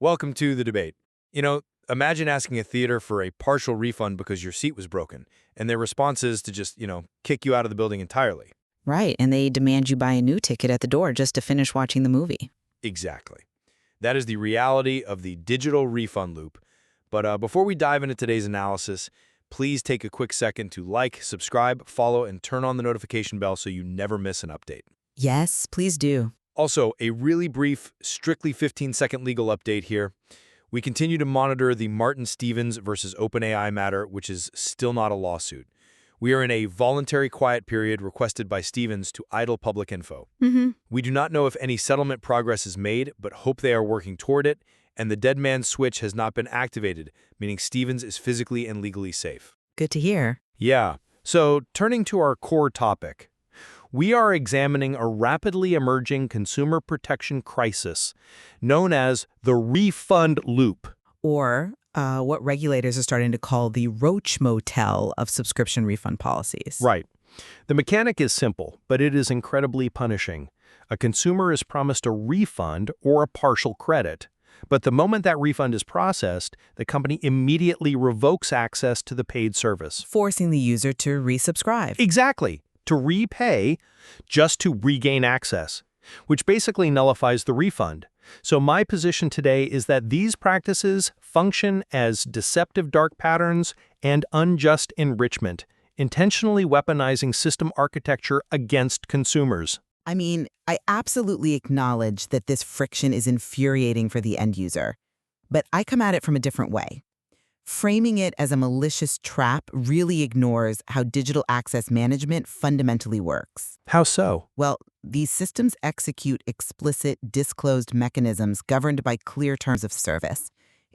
Welcome to the debate. Imagine asking a theater for a partial refund because your seat was broken, and their response is to just, kick you out of the building entirely. Right, and they demand you buy a new ticket at the door just to finish watching the movie. Exactly. That is the reality of the digital refund loop. But before we dive into today's analysis, please take a quick second to like, subscribe, follow, and turn on the notification bell so you never miss an update. Yes, please do. Also, a really brief, strictly 15-second legal update here. We continue to monitor the Martin Stevens versus OpenAI matter, which is still not a lawsuit. We are in a voluntary quiet period requested by Stevens to idle public info. We do not know if any settlement progress is made, but hope they are working toward it, and the dead man's switch has not been activated, meaning Stevens is physically and legally safe. Good to hear. Yeah. So, turning to our core topic. We are examining a rapidly emerging consumer protection crisis known as the refund loop. Or what regulators are starting to call the roach motel of subscription refund policies. Right. The mechanic is simple, but it is incredibly punishing. A consumer is promised a refund or a partial credit. But the moment that refund is processed, the company immediately revokes access to the paid service, Forcing the user to resubscribe. exactly, to repay just to regain access, which basically nullifies the refund. So my position today is that these practices function as deceptive dark patterns and unjust enrichment, intentionally weaponizing system architecture against consumers. I mean, I absolutely acknowledge that this friction is infuriating for the end user, but I come at it from a different way. Framing it as a malicious trap really ignores how digital access management fundamentally works. How so? Well, these systems execute explicit, disclosed mechanisms governed by clear terms of service.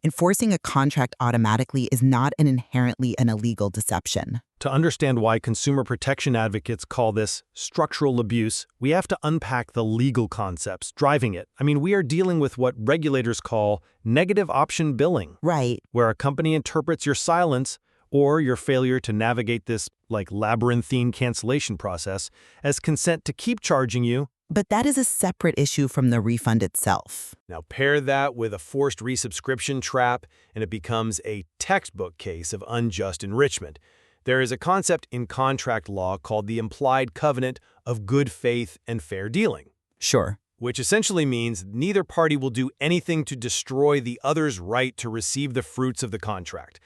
Enforcing a contract automatically is not inherently an illegal deception. To understand why consumer protection advocates call this structural abuse, we have to unpack the legal concepts driving it. We are dealing with what regulators call negative option billing, Right. where a company interprets your silence or your failure to navigate this, labyrinthine cancellation process as consent to keep charging you. But that is a separate issue from the refund itself. Now pair that with a forced resubscription trap, and it becomes a textbook case of unjust enrichment. There is a concept in contract law called the implied covenant of good faith and fair dealing, Sure. which essentially means neither party will do anything to destroy the other's right to receive the fruits of the contract.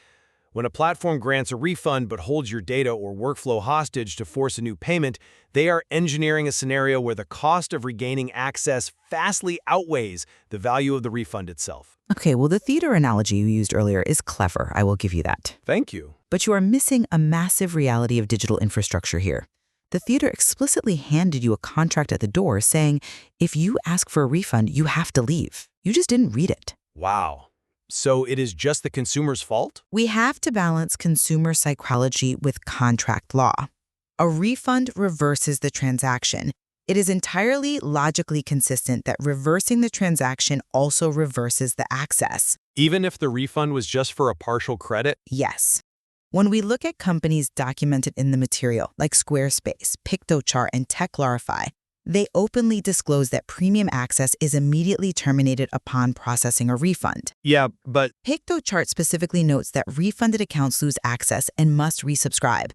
When a platform grants a refund but holds your data or workflow hostage to force a new payment, they are engineering a scenario where the cost of regaining access vastly outweighs the value of the refund itself. Okay, well, the theater analogy you used earlier is clever. I will give you that. Thank you. But you are missing a massive reality of digital infrastructure here. The theater explicitly handed you a contract at the door saying, if you ask for a refund, you have to leave. You just didn't read it. Wow. So it is just the consumer's fault? We have to balance consumer psychology with contract law. A refund reverses the transaction. It is entirely logically consistent that reversing the transaction also reverses the access. Even if the refund was just for a partial credit? Yes. When we look at companies documented in the material, like Squarespace, Pictochart, and Techlarify, they openly disclose that premium access is immediately terminated upon processing a refund. Yeah, but Pictochart specifically notes that refunded accounts lose access and must resubscribe.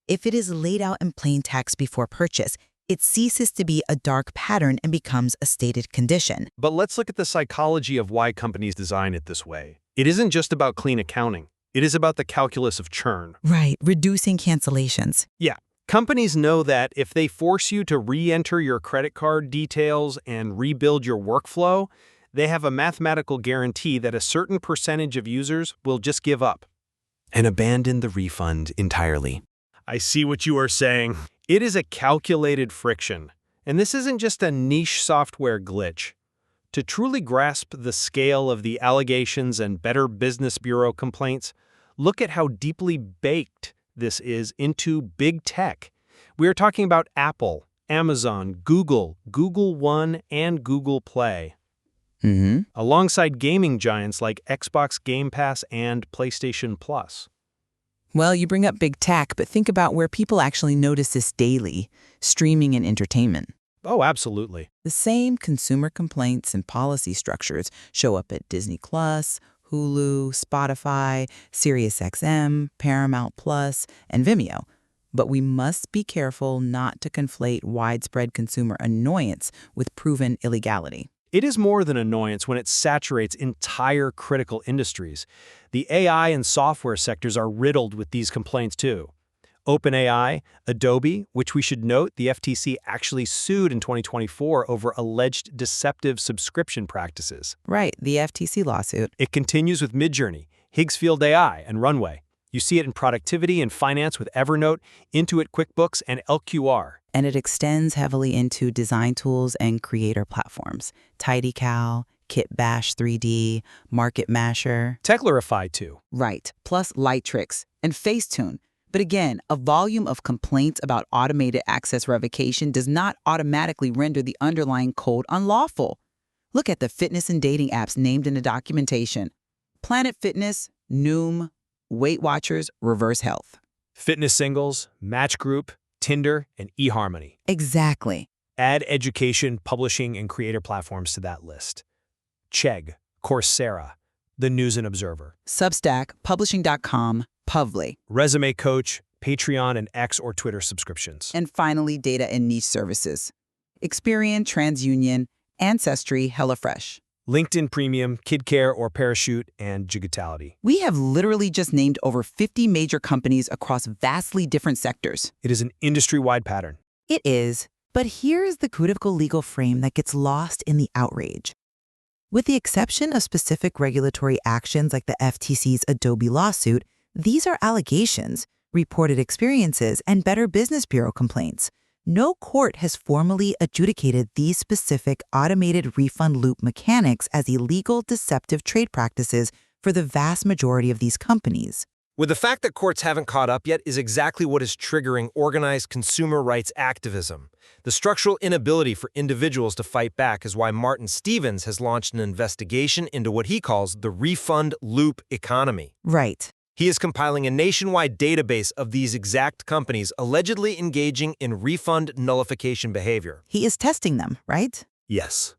If it is laid out in plain text before purchase, it ceases to be a dark pattern and becomes a stated condition. let's look at the psychology of why companies design it this way. It isn't just about clean accounting. It is about the calculus of churn. Right, reducing cancellations. Yeah. Companies know that if they force you to re-enter your credit card details and rebuild your workflow, they have a mathematical guarantee that a certain percentage of users will just give up and abandon the refund entirely. I see what you are saying. It is a calculated friction, and this isn't just a niche software glitch. To truly grasp the scale of the allegations and Better Business Bureau complaints, look at how deeply baked this is into big tech. We are talking about Apple, Amazon, Google, Google One, and Google Play, alongside gaming giants like Xbox Game Pass and PlayStation Plus. Well, you bring up big tech, but think about where people actually notice this daily: streaming and entertainment. Oh, absolutely. The same consumer complaints and policy structures show up at Disney Plus, Hulu, Spotify, SiriusXM, Paramount Plus, and Vimeo. But we must be careful not to conflate widespread consumer annoyance with proven illegality. It is more than annoyance when it saturates entire critical industries. The AI and software sectors are riddled with these complaints too. OpenAI, Adobe, which we should note the FTC actually sued in 2024 over alleged deceptive subscription practices. Right, the FTC lawsuit. It continues with Midjourney, Higgsfield AI, and Runway. You see it in productivity and finance with Evernote, Intuit QuickBooks, and LQR. And it extends heavily into design tools and creator platforms. TidyCal, Kitbash 3D, Market Masher. Techlarify too. Right, plus Lightricks and Facetune. But again, a volume of complaints about automated access revocation does not automatically render the underlying code unlawful. Look at the fitness and dating apps named in the documentation. Planet Fitness, Noom, Weight Watchers, Reverse Health. Fitness Singles, Match Group, Tinder, and eHarmony. Exactly. Add education, publishing, and creator platforms to that list. Chegg, Coursera, The News and Observer. Substack, Publishing.com, Puvly. Resume Coach, Patreon, and X or Twitter subscriptions. And finally, data and niche services. Experian, TransUnion, Ancestry, HelloFresh. LinkedIn Premium, KidCare or Parachute, and Jigitality. We have literally just named over 50 major companies across vastly different sectors. It is an industry-wide pattern. It is, but here's the critical legal frame that gets lost in the outrage. With the exception of specific regulatory actions like the FTC's Adobe lawsuit, these are allegations, reported experiences, and Better Business Bureau complaints. No court has formally adjudicated these specific automated refund loop mechanics as illegal, deceptive trade practices for the vast majority of these companies. With the fact that courts haven't caught up yet is exactly what is triggering organized consumer rights activism. The structural inability for individuals to fight back is why Martin Stevens has launched an investigation into what he calls the refund loop economy. Right. He is compiling a nationwide database of these exact companies allegedly engaging in refund nullification behavior. He is testing them, right? Yes.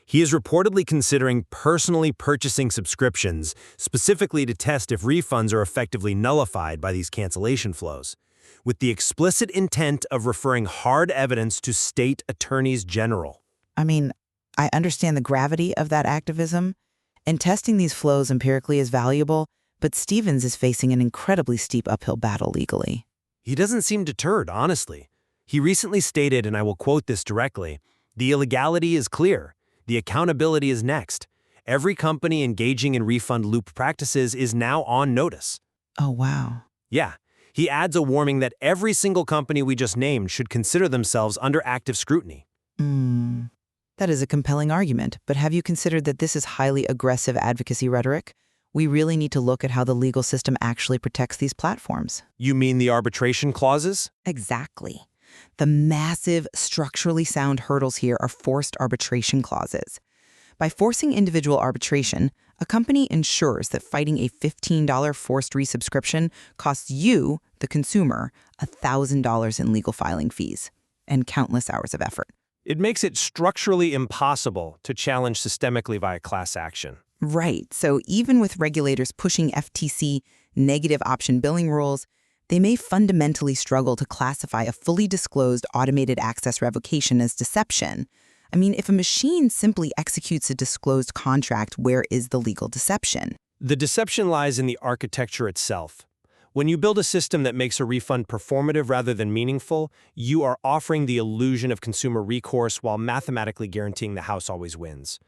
He is reportedly considering personally purchasing subscriptions, specifically to test if refunds are effectively nullified by these cancellation flows, with the explicit intent of referring hard evidence to state attorneys general. I mean, I understand the gravity of that activism, and testing these flows empirically is valuable, but Stevens is facing an incredibly steep uphill battle legally. He doesn't seem deterred, honestly. He recently stated, and I will quote this directly, "The illegality is clear. The accountability is next. Every company engaging in refund loop practices is now on notice." Oh, wow. Yeah. He adds a warning that every single company we just named should consider themselves under active scrutiny. That is a compelling argument, but have you considered that this is highly aggressive advocacy rhetoric? We really need to look at how the legal system actually protects these platforms. You mean the arbitration clauses? Exactly. The massive, structurally sound hurdles here are forced arbitration clauses. By forcing individual arbitration, a company ensures that fighting a $15 forced resubscription costs you, the consumer, $1,000 in legal filing fees and countless hours of effort. It makes it structurally impossible to challenge systemically via class action. Right. So even with regulators pushing FTC negative option billing rules, they may fundamentally struggle to classify a fully disclosed automated access revocation as deception. I mean, if a machine simply executes a disclosed contract, where is the legal deception? The deception lies in the architecture itself. When you build a system that makes a refund performative rather than meaningful, you are offering the illusion of consumer recourse while mathematically guaranteeing the house always wins.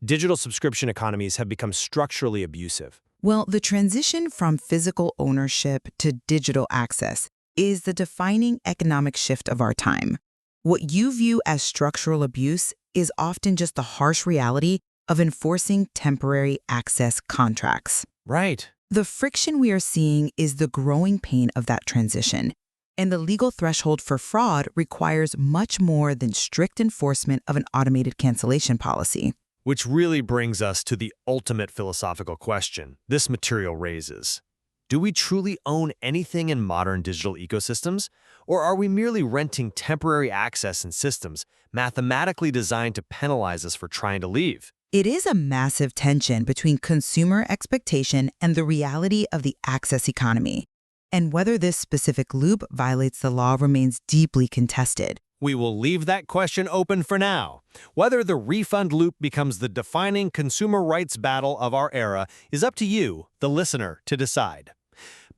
Digital subscription economies have become structurally abusive. Well, the transition from physical ownership to digital access is the defining economic shift of our time. What you view as structural abuse is often just the harsh reality of enforcing temporary access contracts. Right. The friction we are seeing is the growing pain of that transition, and the legal threshold for fraud requires much more than strict enforcement of an automated cancellation policy. Which really brings us to the ultimate philosophical question this material raises. Do we truly own anything in modern digital ecosystems? Or are we merely renting temporary access in systems mathematically designed to penalize us for trying to leave? It is a massive tension between consumer expectation and the reality of the access economy. And whether this specific loop violates the law remains deeply contested. We will leave that question open for now. Whether the refund loop becomes the defining consumer rights battle of our era is up to you, the listener, to decide.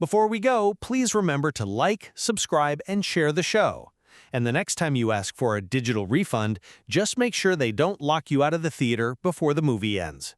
Before we go, please remember to like, subscribe, and share the show. And the next time you ask for a digital refund, just make sure they don't lock you out of the theater before the movie ends.